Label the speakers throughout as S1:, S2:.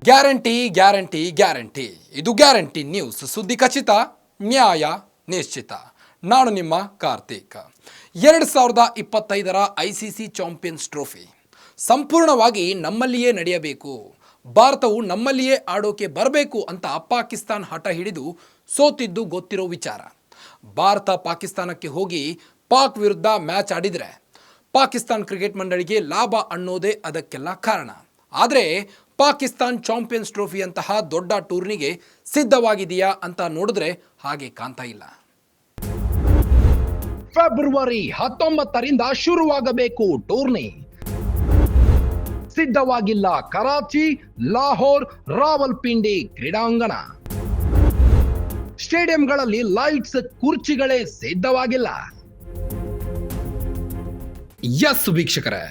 S1: Guarantee guarantee guarantee ಇದು guarantee news. ಸುದ್ದಿ ಖಚಿತ, ನ್ಯಾಯ ನಿಶ್ಚಿತ. ನಾನು ನಿಮ್ಮ ಕಾರ್ತಿಕ್. 2025ರ ICC ಚಾಂಪಿಯನ್ಸ್ ಟ್ರೋಫಿ ಸಂಪೂರ್ಣವಾಗಿ ನಮ್ಮಲ್ಲಿಯೇ ನಡೆಯಬೇಕು, ಭಾರತವು ನಮ್ಮಲ್ಲಿಯೇ ಆಡೋಕೆ ಬರಬೇಕು ಅಂತ ಪಾಕಿಸ್ತಾನ ಹಠ ಹಿಡಿದು ಸೋತಿದ್ದು ಗೊತ್ತಿರೋ ವಿಚಾರ. ಭಾರತ ಪಾಕಿಸ್ತಾನಕ್ಕೆ ಹೋಗಿ ಪಾಕ್ ವಿರುದ್ಧ ಮ್ಯಾಚ್ ಆಡಿದರೆ ಪಾಕಿಸ್ತಾನ ಕ್ರಿಕೆಟ್ ಮಂಡಳಿಗೆ ಲಾಭ ಅನ್ನೋದೇ ಅದಕ್ಕೆಲ್ಲ ಕಾರಣ. ಆದರೆ ಪಾಕಿಸ್ತಾನ್ ಚಾಂಪಿಯನ್ಸ್ ಟ್ರೋಫಿ ಅಂತಹ ದೊಡ್ಡ ಟೂರ್ನಿಗೆ ಸಿದ್ಧವಾಗಿದೆಯಾ ಅಂತ ನೋಡಿದ್ರೆ ಹಾಗೆ ಕಾಣ್ತಾ ಇಲ್ಲ. ಫೆಬ್ರವರಿ 19ರಿಂದ ಶುರುವಾಗಬೇಕು ಟೂರ್ನಿ. ಸಿದ್ಧವಾಗಿಲ್ಲ ಕರಾಚಿ, ಲಾಹೋರ್, ರಾವಲ್ಪಿಂಡಿ ಕ್ರೀಡಾಂಗಣ. ಸ್ಟೇಡಿಯಂಗಳಲ್ಲಿ ಲೈಟ್ಸ್, ಕುರ್ಚಿಗಳೇ ಸಿದ್ಧವಾಗಿಲ್ಲ. ಎಸ್ ವೀಕ್ಷಕರೇ,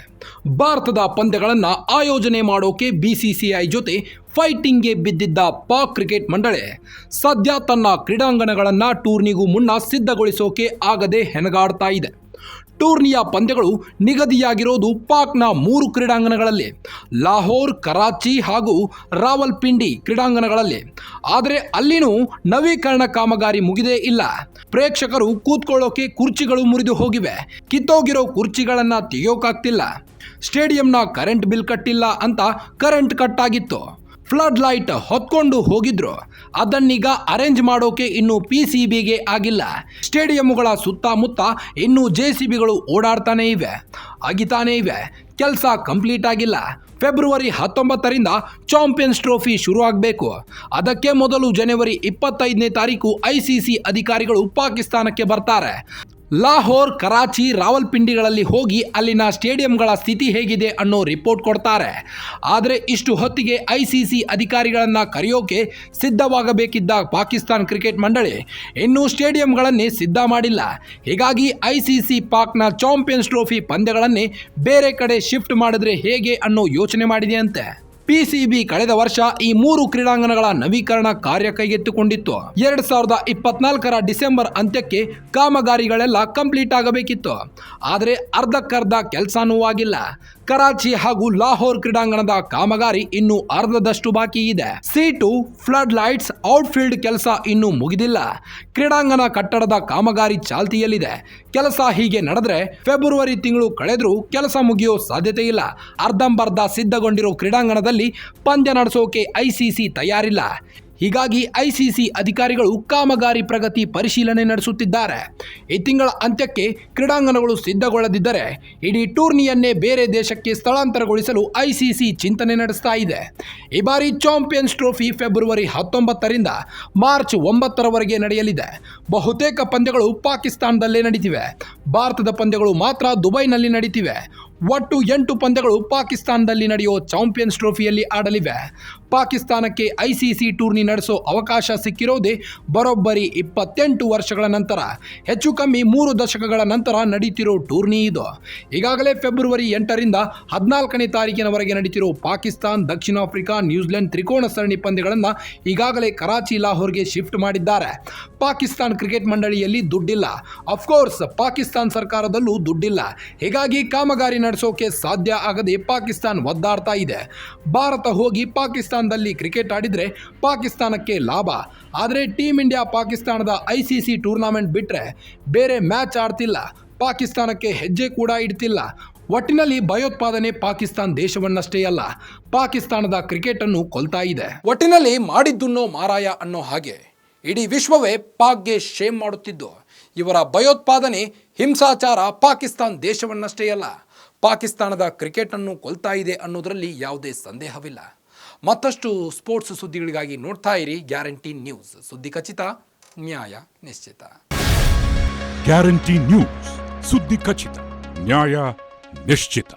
S1: ಭಾರತದ ಪಂದ್ಯಗಳನ್ನು ಆಯೋಜನೆ ಮಾಡೋಕೆ BCCI ಜೊತೆ ಫೈಟಿಂಗ್ಗೆ ಬಿದ್ದಿದ್ದ ಪಾಕ್ ಕ್ರಿಕೆಟ್ ಮಂಡಳಿ ಸದ್ಯ ತನ್ನ ಕ್ರೀಡಾಂಗಣಗಳನ್ನು ಟೂರ್ನಿಗೂ ಮುನ್ನ ಸಿದ್ಧಗೊಳಿಸೋಕೆ ಆಗದೆ ಹೆಣಗಾಡ್ತಾ ಇದೆ. ಟೂರ್ನಿಯ ಪಂದ್ಯಗಳು ನಿಗದಿಯಾಗಿರೋದು ಪಾಕ್ನ 3 ಕ್ರೀಡಾಂಗಣಗಳಲ್ಲಿ, ಲಾಹೋರ್, ಕರಾಚಿ ಹಾಗೂ ರಾವಲ್ಪಿಂಡಿ ಕ್ರೀಡಾಂಗಣಗಳಲ್ಲಿ. ಆದರೆ ಅಲ್ಲಿನೂ ನವೀಕರಣ ಕಾಮಗಾರಿ ಮುಗಿದೇ ಇಲ್ಲ. ಪ್ರೇಕ್ಷಕರು ಕೂತ್ಕೊಳ್ಳೋಕೆ ಕುರ್ಚಿಗಳು ಮುರಿದು ಹೋಗಿವೆ. ಕಿತ್ತೋಗಿರೋ ಕುರ್ಚಿಗಳನ್ನು ತೆಗೆಯೋಕಾಗ್ತಿಲ್ಲ. ಸ್ಟೇಡಿಯಂನ ಕರೆಂಟ್ ಬಿಲ್ ಕಟ್ಟಿಲ್ಲ ಅಂತ ಕರೆಂಟ್ ಕಟ್ ಆಗಿತ್ತು. ಫ್ಲಡ್ ಲೈಟ್ ಹೊತ್ಕೊಂಡು ಹೋಗಿದ್ರು. ಅದನ್ನೀಗ ಅರೇಂಜ್ ಮಾಡೋಕೆ ಇನ್ನು PCBಗೆ ಆಗಿಲ್ಲ. ಸ್ಟೇಡಿಯಂಗಳ ಸುತ್ತಮುತ್ತ ಇನ್ನೂ JCBಗಳು ಓಡಾಡ್ತಾನೇ ಇವೆ, ಅಗಿತಾನೇ ಇವೆ. ಕೆಲಸ ಕಂಪ್ಲೀಟ್ ಆಗಿಲ್ಲ. ಫೆಬ್ರವರಿ 19ರಿಂದ ಚಾಂಪಿಯನ್ಸ್ ಟ್ರೋಫಿ ಶುರು ಆಗಬೇಕು. ಅದಕ್ಕೆ ಮೊದಲು ಜನವರಿ 25ನೇ ತಾರೀಕು ICC ಅಧಿಕಾರಿಗಳು ಪಾಕಿಸ್ತಾನಕ್ಕೆ ಬರ್ತಾರೆ. ಲಾಹೋರ್, ಕರಾಚಿ, ರಾವಲ್ಪಿಂಡಿಗಳಲ್ಲಿ ಹೋಗಿ ಅಲ್ಲಿನ ಸ್ಟೇಡಿಯಂಗಳ ಸ್ಥಿತಿ ಹೇಗಿದೆ ಅನ್ನೋ ರಿಪೋರ್ಟ್ ಕೊಡ್ತಾರೆ. ಆದರೆ ಇಷ್ಟು ಹೊತ್ತಿಗೆ ICC ಅಧಿಕಾರಿಗಳನ್ನು ಕರೆಯೋಕೆ ಸಿದ್ಧವಾಗಬೇಕಿದ್ದ ಪಾಕಿಸ್ತಾನ ಕ್ರಿಕೆಟ್ ಮಂಡಳಿ ಇನ್ನೂ ಸ್ಟೇಡಿಯಂಗಳನ್ನೇ ಸಿದ್ಧ ಮಾಡಿಲ್ಲ. ಹೀಗಾಗಿ ICC ಪಾಕ್ನ ಚಾಂಪಿಯನ್ಸ್ ಟ್ರೋಫಿ ಪಂದ್ಯಗಳನ್ನೇ ಬೇರೆ ಕಡೆ ಶಿಫ್ಟ್ ಮಾಡಿದ್ರೆ ಹೇಗೆ ಅನ್ನೋ ಯೋಚನೆ ಮಾಡಿದೆಯಂತೆ. PCB ಕಳೆದ ವರ್ಷ ಈ 3 ಕ್ರೀಡಾಂಗಣಗಳ ನವೀಕರಣ ಕಾರ್ಯ ಕೈಗೆತ್ತಿಕೊಂಡಿತ್ತು. 2024ರ ಡಿಸೆಂಬರ್ ಅಂತ್ಯಕ್ಕೆ ಕಾಮಗಾರಿಗಳೆಲ್ಲ ಕಂಪ್ಲೀಟ್ ಆಗಬೇಕಿತ್ತು. ಆದರೆ ಅರ್ಧಕ್ಕರ್ಧ ಕೆಲಸನೂ ಆಗಿಲ್ಲ. ಕರಾಚಿ ಹಾಗೂ ಲಾಹೋರ್ ಕ್ರೀಡಾಂಗಣದ ಕಾಮಗಾರಿ ಇನ್ನು ಅರ್ಧದಷ್ಟು ಬಾಕಿ ಇದೆ. ಸೀಟು, ಫ್ಲಡ್ ಲೈಟ್ಸ್, ಔಟ್ಫೀಲ್ಡ್ ಕೆಲಸ ಇನ್ನೂ ಮುಗಿದಿಲ್ಲ. ಕ್ರೀಡಾಂಗಣ ಕಟ್ಟಡದ ಕಾಮಗಾರಿ ಚಾಲ್ತಿಯಲ್ಲಿದೆ. ಕೆಲಸ ಹೀಗೆ ನಡೆದ್ರೆ ಫೆಬ್ರವರಿ ತಿಂಗಳು ಕಳೆದ್ರೂ ಕೆಲಸ ಮುಗಿಯೋ ಸಾಧ್ಯತೆ ಇಲ್ಲ. ಅರ್ಧಂಬರ್ಧ ಸಿದ್ಧಗೊಂಡಿರೋ ಕ್ರೀಡಾಂಗಣದಲ್ಲಿ ಪಂದ್ಯ ನಡೆಸೋಕೆ ICC ತಯಾರಿಲ್ಲ. ಹೀಗಾಗಿ ICC ಅಧಿಕಾರಿಗಳು ಕಾಮಗಾರಿ ಪ್ರಗತಿ ಪರಿಶೀಲನೆ ನಡೆಸುತ್ತಿದ್ದಾರೆ. ಈ ತಿಂಗಳ ಅಂತ್ಯಕ್ಕೆ ಕ್ರೀಡಾಂಗಣಗಳು ಸಿದ್ಧಗೊಳ್ಳದಿದ್ದರೆ ಇಡೀ ಟೂರ್ನಿಯನ್ನೇ ಬೇರೆ ದೇಶಕ್ಕೆ ಸ್ಥಳಾಂತರಗೊಳಿಸಲು ICC ಚಿಂತನೆ ನಡೆಸ್ತಾ ಇದೆ. ಈ ಬಾರಿ ಚಾಂಪಿಯನ್ಸ್ ಟ್ರೋಫಿ ಫೆಬ್ರವರಿ 19ರಿಂದ ಮಾರ್ಚ್ 9ರವರೆಗೆ ನಡೆಯಲಿದೆ. ಬಹುತೇಕ ಪಂದ್ಯಗಳು ಪಾಕಿಸ್ತಾನದಲ್ಲೇ ನಡೀತಿವೆ. ಭಾರತದ ಪಂದ್ಯಗಳು ಮಾತ್ರ ದುಬೈನಲ್ಲಿ ನಡೀತಿವೆ. ಒಟ್ಟು 8 ಪಂದ್ಯಗಳು ಪಾಕಿಸ್ತಾನದಲ್ಲಿ ನಡೆಯೋ ಚಾಂಪಿಯನ್ಸ್ ಟ್ರೋಫಿಯಲ್ಲಿ ಆಡಲಿವೆ. ಪಾಕಿಸ್ತಾನಕ್ಕೆ ICC ಟೂರ್ನಿ ನಡೆಸೋ ಅವಕಾಶ ಸಿಕ್ಕಿರೋದೇ ಬರೋಬ್ಬರಿ 28 ವರ್ಷಗಳ ನಂತರ. ಹೆಚ್ಚು ಕಮ್ಮಿ 3 ದಶಕಗಳ ನಂತರ ನಡೀತಿರೋ ಟೂರ್ನಿ ಇದು. ಈಗಾಗಲೇ ಫೆಬ್ರವರಿ 8ರಿಂದ 14ನೇ ತಾರೀಕಿನವರೆಗೆ ನಡೀತಿರೋ ಪಾಕಿಸ್ತಾನ್, ದಕ್ಷಿಣ ಆಫ್ರಿಕಾ, ನ್ಯೂಜಿಲೆಂಡ್ ತ್ರಿಕೋನ ಸರಣಿ ಪಂದ್ಯಗಳನ್ನು ಈಗಾಗಲೇ ಕರಾಚಿ, ಲಾಹೋರ್ಗೆ ಶಿಫ್ಟ್ ಮಾಡಿದ್ದಾರೆ. ಪಾಕಿಸ್ತಾನ್ ಕ್ರಿಕೆಟ್ ಮಂಡಳಿಯಲ್ಲಿ ದುಡ್ಡಿಲ್ಲ. ಅಫ್ಕೋರ್ಸ್ ಪಾಕಿಸ್ತಾನ ಸರ್ಕಾರದಲ್ಲೂ ದುಡ್ಡಿಲ್ಲ. ಹೀಗಾಗಿ ಕಾಮಗಾರಿ ನಡೆಸೋಕೆ ಸಾಧ್ಯ ಆಗದೆ ಪಾಕಿಸ್ತಾನ ಒದ್ದಾಡ್ತಾ ಇದೆ. ಭಾರತ ಹೋಗಿ ಪಾಕಿಸ್ತಾನದಲ್ಲಿ ಕ್ರಿಕೆಟ್ ಆಡಿದ್ರೆ ಪಾಕಿಸ್ತಾನಕ್ಕೆ ಲಾಭ. ಆದರೆ ಟೀಮ್ ಇಂಡಿಯಾ ಪಾಕಿಸ್ತಾನದ ICC ಟೂರ್ನಮೆಂಟ್ ಬಿಟ್ಟರೆ ಬೇರೆ ಮ್ಯಾಚ್ ಆಡ್ತಿಲ್ಲ. ಪಾಕಿಸ್ತಾನಕ್ಕೆ ಹೆಜ್ಜೆ ಕೂಡ ಇಡ್ತಿಲ್ಲ. ಒಟ್ಟಿನಲ್ಲಿ ಭಯೋತ್ಪಾದನೆ ಪಾಕಿಸ್ತಾನ ದೇಶವನ್ನಷ್ಟೇ ಅಲ್ಲ, ಪಾಕಿಸ್ತಾನದ ಕ್ರಿಕೆಟ್ ಅನ್ನು ಕೊಲ್ತಾ ಇದೆ. ಒಟ್ಟಿನಲ್ಲಿ ಮಾಡಿದ್ದುನ್ನೋ ಮಾರಾಯ ಅನ್ನೋ ಹಾಗೆ ಇಡೀ ವಿಶ್ವವೇ ಪಾಕ್ಗೆ ಶೇಮ್ ಮಾಡುತ್ತಿದ್ದು, ಇವರ ಭಯೋತ್ಪಾದನೆ, ಹಿಂಸಾಚಾರ ಪಾಕಿಸ್ತಾನ ದೇಶವನ್ನಷ್ಟೇ ಅಲ್ಲ, ಪಾಕಿಸ್ತಾನದ ಕ್ರಿಕೆಟ್ ಅನ್ನು ಕೊಲ್ತಾ ಇದೆ ಅನ್ನೋದರಲ್ಲಿ ಯಾವುದೇ ಸಂದೇಹವಿಲ್ಲ. ಮತ್ತಷ್ಟು ಸ್ಪೋರ್ಟ್ಸ್ ಸುದ್ದಿಗಳಿಗಾಗಿ ನೋಡ್ತಾ ಇರಿ ಗ್ಯಾರಂಟಿ ನ್ಯೂಸ್. ಸುದ್ದಿ ಖಚಿತ, ನ್ಯಾಯ ನಿಶ್ಚಿತ.
S2: ಗ್ಯಾರಂಟಿ ನ್ಯೂಸ್, ಸುದ್ದಿ ಖಚಿತ, ನ್ಯಾಯ ನಿಶ್ಚಿತ.